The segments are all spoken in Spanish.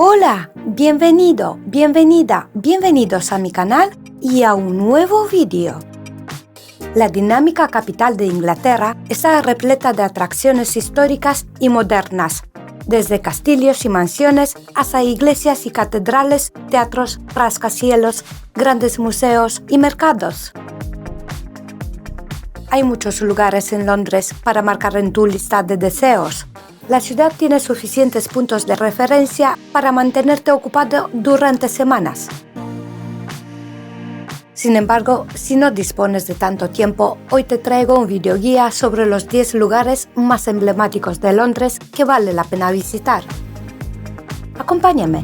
Hola, bienvenido, bienvenida, bienvenidos a mi canal y a un nuevo vídeo. La dinámica capital de Inglaterra está repleta de atracciones históricas y modernas, desde castillos y mansiones hasta iglesias y catedrales, teatros, rascacielos, grandes museos y mercados. Hay muchos lugares en Londres para marcar en tu lista de deseos. La ciudad tiene suficientes puntos de referencia para mantenerte ocupado durante semanas. Sin embargo, si no dispones de tanto tiempo, hoy te traigo un videoguía sobre los 10 lugares más emblemáticos de Londres que vale la pena visitar. Acompáñame.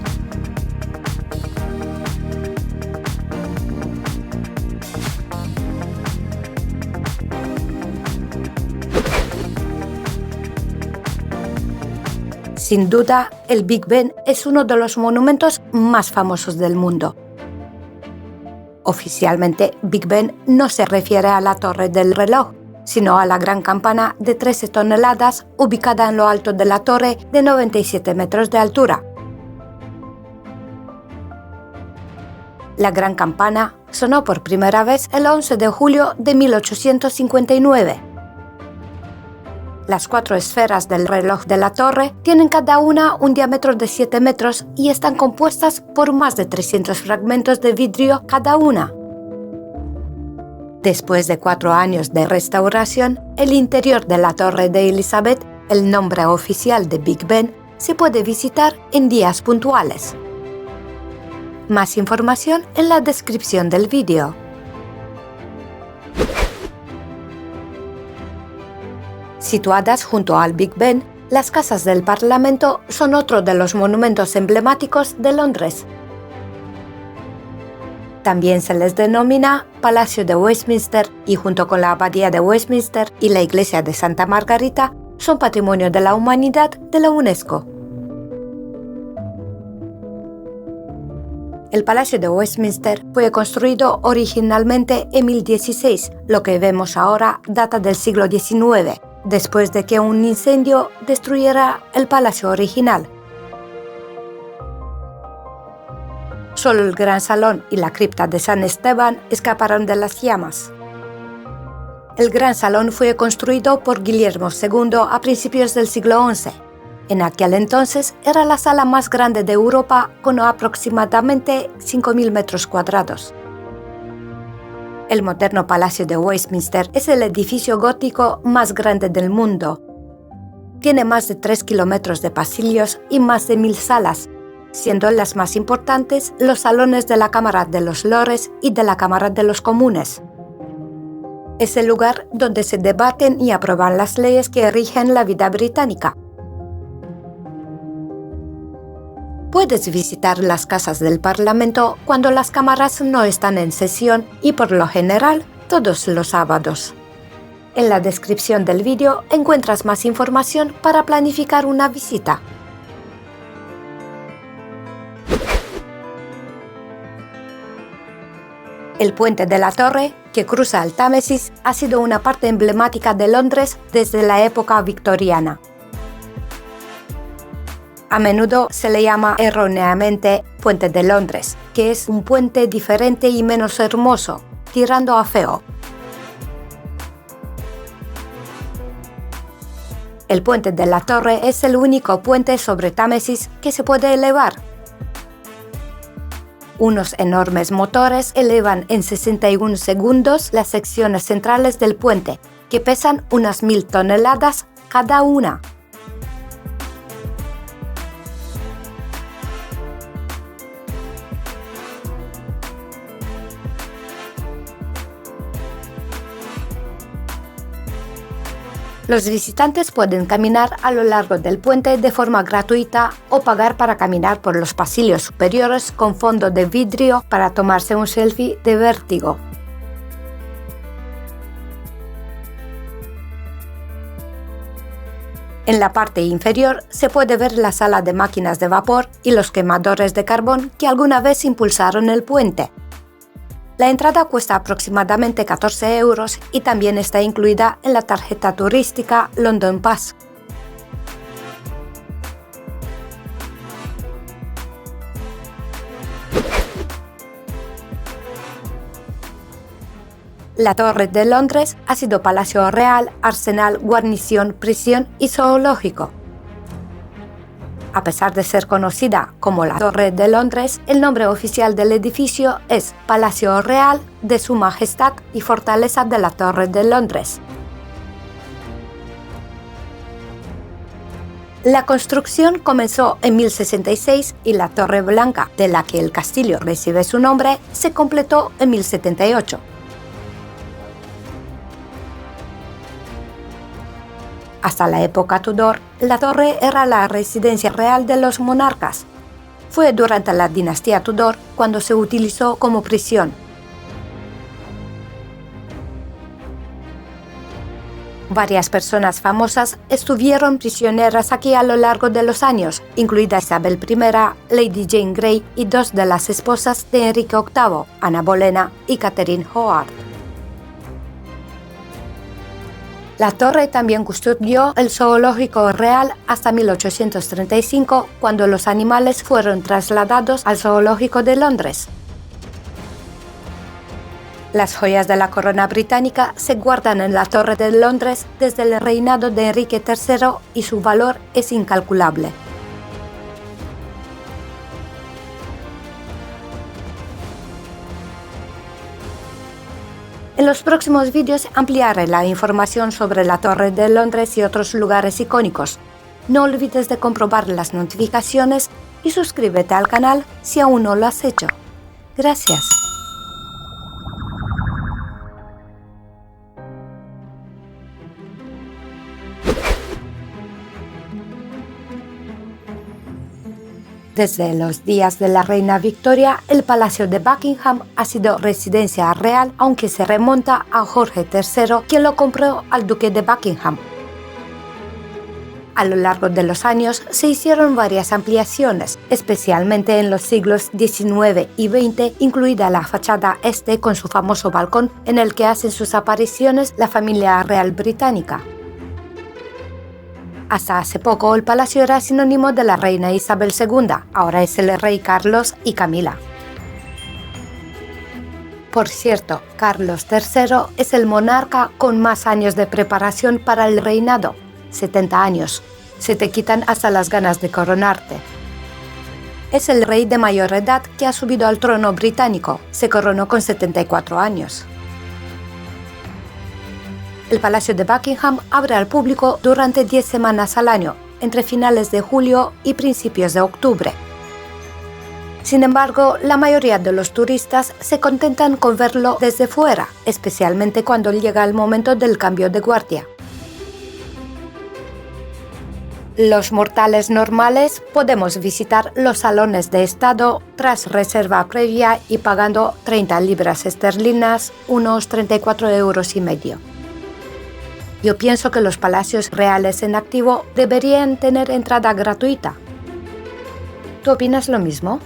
Sin duda, el Big Ben es uno de los monumentos más famosos del mundo. Oficialmente, Big Ben no se refiere a la torre del reloj, sino a la gran campana de 13 toneladas ubicada en lo alto de la torre de 97 metros de altura. La gran campana sonó por primera vez el 11 de julio de 1859. Las 4 esferas del reloj de la torre tienen cada una un diámetro de 7 metros y están compuestas por más de 300 fragmentos de vidrio cada una. Después de 4 años de restauración, el interior de la Torre de Elizabeth, el nombre oficial de Big Ben, se puede visitar en días puntuales. Más información en la descripción del vídeo. Situadas junto al Big Ben, las casas del Parlamento son otro de los monumentos emblemáticos de Londres. También se les denomina Palacio de Westminster y junto con la Abadía de Westminster y la Iglesia de Santa Margarita son Patrimonio de la Humanidad de la UNESCO. El Palacio de Westminster fue construido originalmente en 1016, lo que vemos ahora data del siglo XIX. Después de que un incendio destruyera el palacio original. Solo el Gran Salón y la cripta de San Esteban escaparon de las llamas. El Gran Salón fue construido por Guillermo II a principios del siglo XI. En aquel entonces era la sala más grande de Europa con aproximadamente 5.000 metros cuadrados. El moderno Palacio de Westminster es el edificio gótico más grande del mundo. Tiene más de 3 kilómetros de pasillos y más de 1.000 salas, siendo las más importantes los salones de la Cámara de los Lores y de la Cámara de los Comunes. Es el lugar donde se debaten y aprueban las leyes que rigen la vida británica. Puedes visitar las casas del Parlamento cuando las cámaras no están en sesión y por lo general todos los sábados. En la descripción del vídeo encuentras más información para planificar una visita. El puente de la Torre, que cruza el Támesis, ha sido una parte emblemática de Londres desde la época victoriana. A menudo se le llama erróneamente Puente de Londres, que es un puente diferente y menos hermoso, tirando a feo. El Puente de la Torre es el único puente sobre Támesis que se puede elevar. Unos enormes motores elevan en 61 segundos las secciones centrales del puente, que pesan unas 1.000 toneladas cada una. Los visitantes pueden caminar a lo largo del puente de forma gratuita o pagar para caminar por los pasillos superiores con fondo de vidrio para tomarse un selfie de vértigo. En la parte inferior se puede ver la sala de máquinas de vapor y los quemadores de carbón que alguna vez impulsaron el puente. La entrada cuesta aproximadamente 14 euros y también está incluida en la tarjeta turística London Pass. La Torre de Londres ha sido palacio real, arsenal, guarnición, prisión y zoológico. A pesar de ser conocida como la Torre de Londres, el nombre oficial del edificio es Palacio Real de Su Majestad y Fortaleza de la Torre de Londres. La construcción comenzó en 1066 y la Torre Blanca, de la que el castillo recibe su nombre, se completó en 1078. Hasta la época Tudor, la torre era la residencia real de los monarcas. Fue durante la dinastía Tudor cuando se utilizó como prisión. Varias personas famosas estuvieron prisioneras aquí a lo largo de los años, incluida Isabel I, Lady Jane Grey y dos de las esposas de Enrique VIII, Ana Bolena y Catherine Howard. La torre también custodió el zoológico real hasta 1835, cuando los animales fueron trasladados al zoológico de Londres. Las joyas de la corona británica se guardan en la Torre de Londres desde el reinado de Enrique III y su valor es incalculable. En los próximos vídeos ampliaré la información sobre la Torre de Londres y otros lugares icónicos. No olvides de comprobar las notificaciones y suscríbete al canal si aún no lo has hecho. Gracias. Desde los días de la reina Victoria, el Palacio de Buckingham ha sido residencia real, aunque se remonta a Jorge III, quien lo compró al duque de Buckingham. A lo largo de los años se hicieron varias ampliaciones, especialmente en los siglos XIX y XX, incluida la fachada este con su famoso balcón en el que hacen sus apariciones la familia real británica. Hasta hace poco el palacio era sinónimo de la reina Isabel II, ahora es el rey Carlos y Camila. Por cierto, Carlos III es el monarca con más años de preparación para el reinado, 70 años. Se te quitan hasta las ganas de coronarte. Es el rey de mayor edad que ha subido al trono británico, se coronó con 74 años. El Palacio de Buckingham abre al público durante 10 semanas al año, entre finales de julio y principios de octubre. Sin embargo, la mayoría de los turistas se contentan con verlo desde fuera, especialmente cuando llega el momento del cambio de guardia. Los mortales normales podemos visitar los salones de estado tras reserva previa y pagando 30 libras esterlinas, unos 34,50 €. Yo pienso que los palacios reales en activo deberían tener entrada gratuita. ¿Tú opinas lo mismo?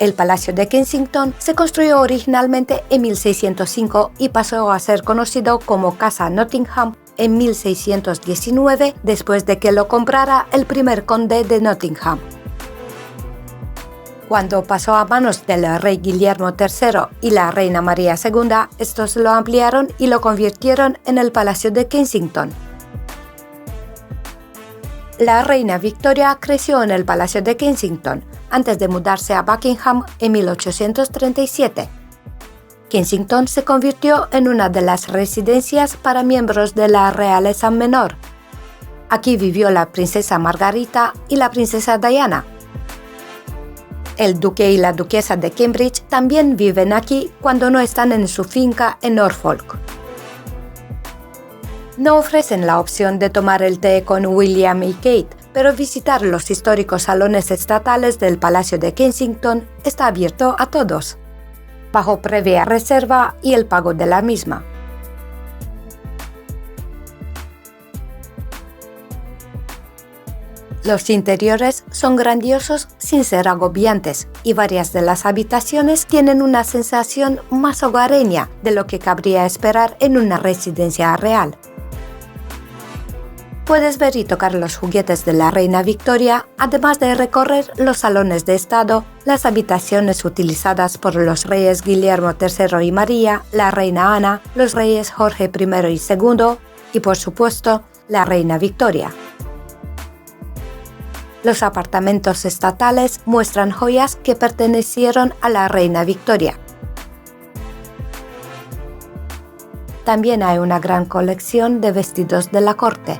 El Palacio de Kensington se construyó originalmente en 1605 y pasó a ser conocido como Casa Nottingham en 1619, después de que lo comprara el primer conde de Nottingham. Cuando pasó a manos del rey Guillermo III y la reina María II, estos lo ampliaron y lo convirtieron en el Palacio de Kensington. La reina Victoria creció en el Palacio de Kensington, antes de mudarse a Buckingham en 1837. Kensington se convirtió en una de las residencias para miembros de la realeza menor. Aquí vivió la princesa Margarita y la princesa Diana. El duque y la duquesa de Cambridge también viven aquí cuando no están en su finca en Norfolk. No ofrecen la opción de tomar el té con William y Kate, pero visitar los históricos salones estatales del Palacio de Kensington está abierto a todos, bajo previa reserva y el pago de la misma. Los interiores son grandiosos sin ser agobiantes y varias de las habitaciones tienen una sensación más hogareña de lo que cabría esperar en una residencia real. Puedes ver y tocar los juguetes de la reina Victoria, además de recorrer los salones de estado, las habitaciones utilizadas por los reyes Guillermo III y María, la reina Ana, los reyes Jorge I y II y, por supuesto, la reina Victoria. Los apartamentos estatales muestran joyas que pertenecieron a la reina Victoria. También hay una gran colección de vestidos de la corte.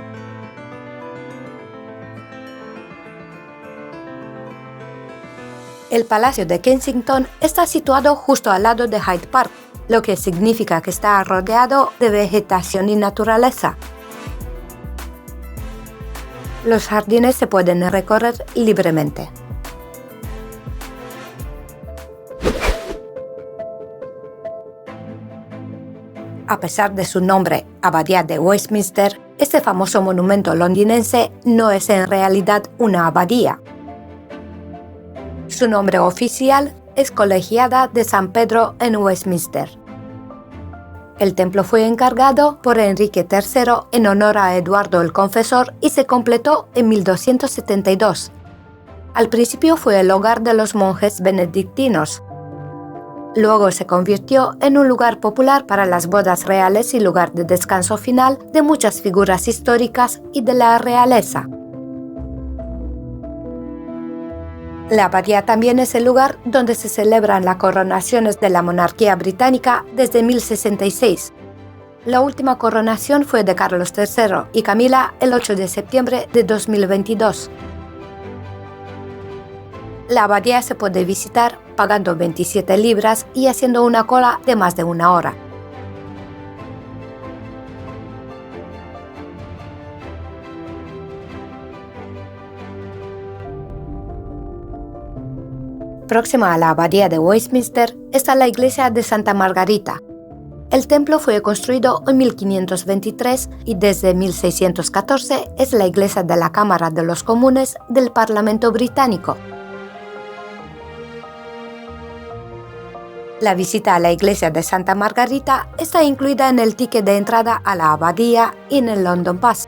El Palacio de Kensington está situado justo al lado de Hyde Park, lo que significa que está rodeado de vegetación y naturaleza. Los jardines se pueden recorrer libremente. A pesar de su nombre, Abadía de Westminster, este famoso monumento londinense no es en realidad una abadía. Su nombre oficial es Colegiata de San Pedro en Westminster. El templo fue encargado por Enrique III en honor a Eduardo el Confesor y se completó en 1272. Al principio fue el hogar de los monjes benedictinos. Luego se convirtió en un lugar popular para las bodas reales y lugar de descanso final de muchas figuras históricas y de la realeza. La abadía también es el lugar donde se celebran las coronaciones de la monarquía británica desde 1066. La última coronación fue de Carlos III y Camila el 8 de septiembre de 2022. La abadía se puede visitar pagando 27 libras y haciendo una cola de más de una hora. Próxima a la abadía de Westminster está la iglesia de Santa Margarita. El templo fue construido en 1523 y desde 1614 es la iglesia de la Cámara de los Comunes del Parlamento británico. La visita a la iglesia de Santa Margarita está incluida en el ticket de entrada a la abadía y en el London Pass.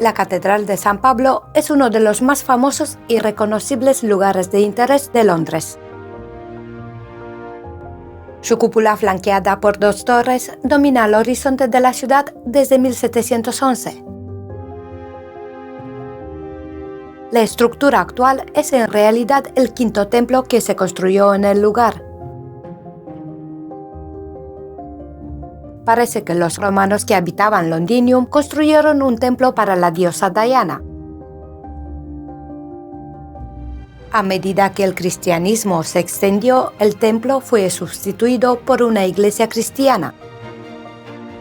La Catedral de San Pablo es uno de los más famosos y reconocibles lugares de interés de Londres. Su cúpula, flanqueada por dos torres, domina el horizonte de la ciudad desde 1711. La estructura actual es en realidad el quinto templo que se construyó en el lugar. Parece que los romanos que habitaban Londinium construyeron un templo para la diosa Diana. A medida que el cristianismo se extendió, el templo fue sustituido por una iglesia cristiana.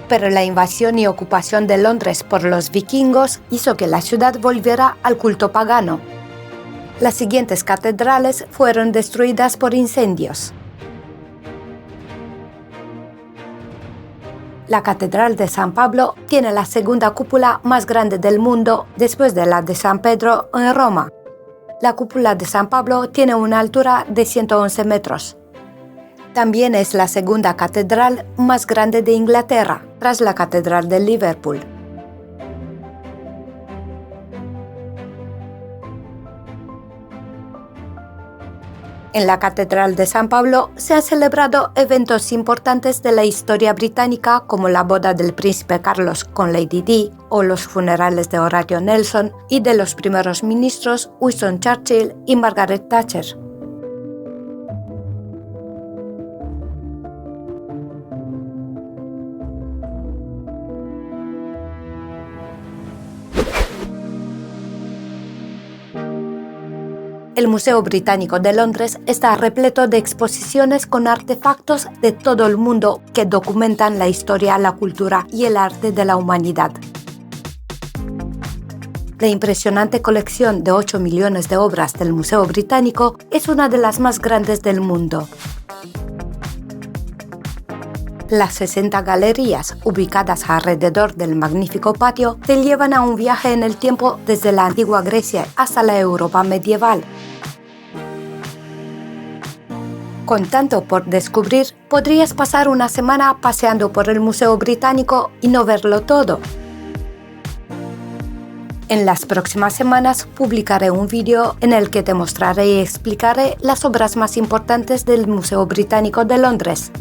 Pero la invasión y ocupación de Londres por los vikingos hizo que la ciudad volviera al culto pagano. Las siguientes catedrales fueron destruidas por incendios. La Catedral de San Pablo tiene la segunda cúpula más grande del mundo después de la de San Pedro en Roma. La cúpula de San Pablo tiene una altura de 111 metros. También es la segunda catedral más grande de Inglaterra, tras la Catedral de Liverpool. En la Catedral de San Pablo se han celebrado eventos importantes de la historia británica como la boda del príncipe Carlos con Lady Di o los funerales de Horatio Nelson y de los primeros ministros Winston Churchill y Margaret Thatcher. El Museo Británico de Londres está repleto de exposiciones con artefactos de todo el mundo que documentan la historia, la cultura y el arte de la humanidad. La impresionante colección de 8 millones de obras del Museo Británico es una de las más grandes del mundo. Las 60 galerías ubicadas alrededor del magnífico patio te llevan a un viaje en el tiempo desde la antigua Grecia hasta la Europa medieval. Con tanto por descubrir, podrías pasar una semana paseando por el Museo Británico y no verlo todo. En las próximas semanas publicaré un vídeo en el que te mostraré y explicaré las obras más importantes del Museo Británico de Londres.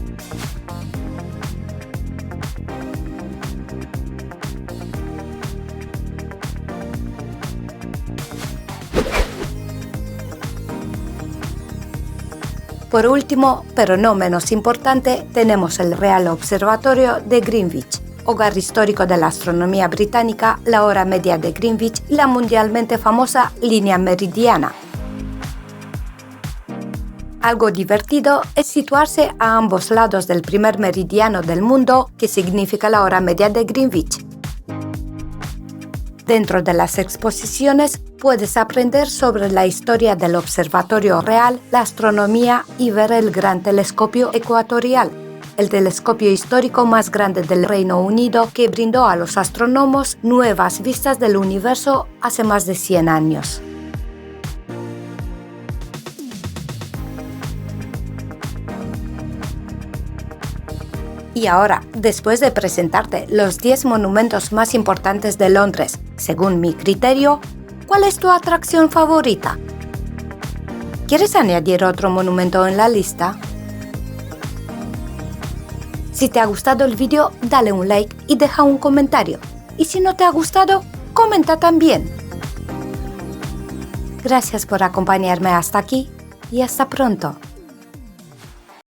Por último, pero no menos importante, tenemos el Real Observatorio de Greenwich, hogar histórico de la astronomía británica, la hora media de Greenwich y la mundialmente famosa línea meridiana. Algo divertido es situarse a ambos lados del primer meridiano del mundo, que significa la hora media de Greenwich. Dentro de las exposiciones puedes aprender sobre la historia del Observatorio Real, la astronomía y ver el Gran Telescopio Ecuatorial, el telescopio histórico más grande del Reino Unido que brindó a los astrónomos nuevas vistas del universo hace más de 100 años. Y ahora, después de presentarte los 10 monumentos más importantes de Londres, según mi criterio, ¿cuál es tu atracción favorita? ¿Quieres añadir otro monumento en la lista? Si te ha gustado el vídeo, dale un like y deja un comentario. Y si no te ha gustado, comenta también. Gracias por acompañarme hasta aquí y hasta pronto.